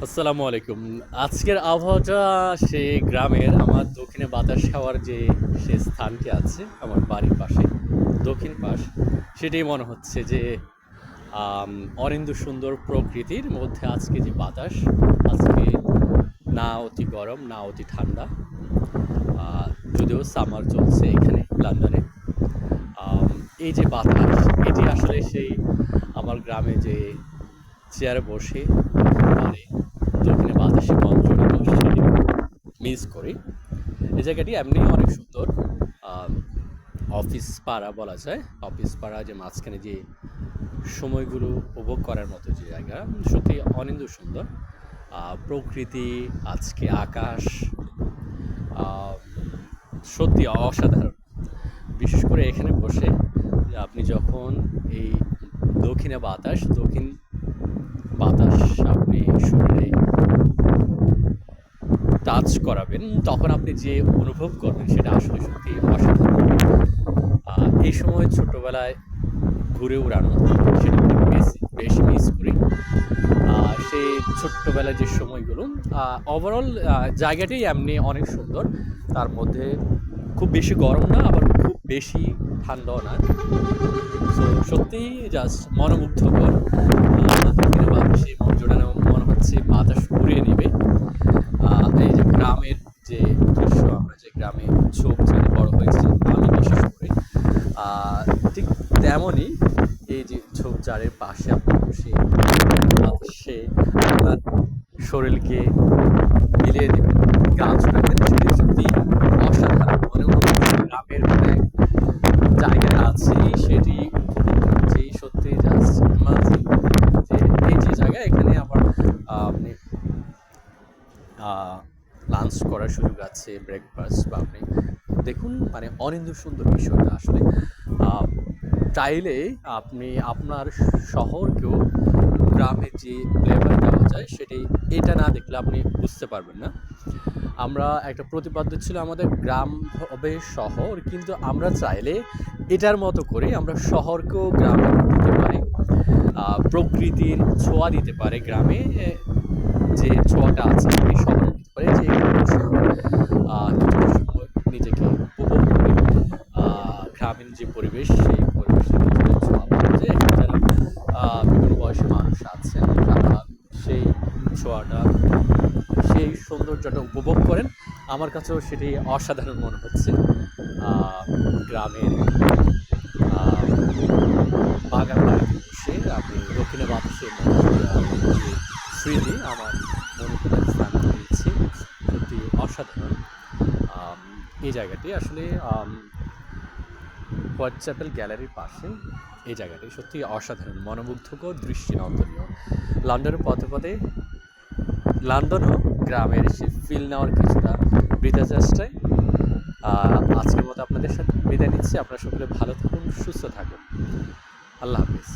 আসসালামু আলাইকুম। আজকের আবহাওয়াটা সেই গ্রামের আমার দক্ষিণে বাতাস খাওয়ার সে স্থানটি আছে আমার বাড়ির পাশে, দক্ষিণ পাশ। সেটাই মনে হচ্ছে যে আম অনিন্দ্য সুন্দর প্রকৃতির মধ্যে আজকে যে বাতাস, আজকে না অতি গরম, না অতি ঠান্ডা। আ যদিও সামার চলছে এখানে লন্ডনে। আম এই যে বাতাস, এটি আসলে সেই আমার গ্রামে যে চেয়ারে বসে মানে দক্ষিণে বাতাসে মন জোড়ানো সেটি মিস করি। এই জায়গাটি এমনিই অনেক সুন্দর। আম অফিস পাড়া বলা যায়। অফিস পাড়া যে মাঝখানে যে সময়গুলো উপভোগ করার মতো যে জায়গা, সত্যি অনিন্দ্য সুন্দর। প্রকৃতি, আজকে আকাশ আ সত্যি অসাধারণ। বিশেষ করে এখানে বসে আপনি যখন এই দক্ষিণ বাতাস আপনি শরীরে টাচ করাবেন, তখন আপনি যে অনুভব করবেন সেটা আসলে সত্যি অসাধারণ। এই সময় ছোট্টবেলায় ঘুরে উড়ানো সেটা অনেক বেশি মিস করি। সেই ছোট্টবেলার যে সময়গুলো, ওভারঅল জায়গাটাই এমনি অনেক সুন্দর। তার মধ্যে খুব বেশি গরম না, আবার খুব বেশি ঠান্ডাও না। সো সত্যিই জাস্ট মনোমুগ্ধকর। দক্ষিণে বাতাসে মন জোড়ানো, মনে হচ্ছে বাতাস উড়িয়ে নেবে। এই যে গ্রামের যে দৃশ্য, আমরা যে গ্রামে ঝোপঝাড়ে বড় হয়েছি, আমি বিশেষ করে ঠিক তেমনই এই যে ঝোপঝাড়ের পাশে আপনি বসে বাতাসে আপনার শরীরকে মিলিয়ে দেবেন, গান শোনাবেন, সেটি সত্যি অসাধারণ। মনে হচ্ছে গ্রামের কোনো এক জায়গায় আছি, সেটি উপভোগ করছি। সত্যি জাস্ট ইমাজিন যে এই যে জায়গায়, এখানে আবার আপনি লাঞ্চ করার সুযোগ আছে, ব্রেকফাস্ট, বা আপনি দেখুন মানে অনিন্দ্য সুন্দর বিষয়টা আসলে। চাইলে আপনি আপনার শহরকেও গ্রামের যে ফ্লেভার দেওয়া যায়, সেটি এটা না দেখলে আপনি বুঝতে পারবেন না। আমরা একটা প্রতিপাদ্য ছিল আমাদের গ্রাম হবে শহর, কিন্তু আমরা চাইলে এটার মতো করে আমরা শহরকেও গ্রামে দিতে পারি। প্রকৃতির ছোঁয়া দিতে পারে গ্রামে, যে ছোঁয়াটা আছে আপনি শহরে দিতে পারে। যে এখানে বসে কিছুটা সময় নিজেকে উপভোগ করে গ্রামীণ যে পরিবেশ, সেই পরিবেশের কিছুটা ছোঁয়া পাওয়া যায়। এখানে যারা বিভিন্ন বয়সী মানুষ আছেন, তারা সেই ছোঁয়াটা, সেই সৌন্দর্যটা উপভোগ করেন। আমার কাছেও সেটি অসাধারণ মনে হচ্ছে। গ্রামের বাগান বাড়িতে বসে আপনি দক্ষিণে বাতাসে যে স্মৃতি আমার মনে করে স্থান দিয়েছি, সত্যি অসাধারণ। এই জায়গাটি আসলে হোয়াইট চ্যাপেল গ্যালারির পাশে। এই জায়গাটি সত্যি অসাধারণ, মনোমুগ্ধকর, দৃষ্টিনন্দনীয়। লন্ডনের পথে পথে লন্ডনও গ্রামের সে ফিল নেওয়ার কিছুটা বৃথা চেষ্টায়। আজকের মতো আপনাদের সাথে বিদায় নিচ্ছি। আপনারা সকলে ভালো থাকুন, সুস্থ থাকুন। আল্লাহ হাফিজ।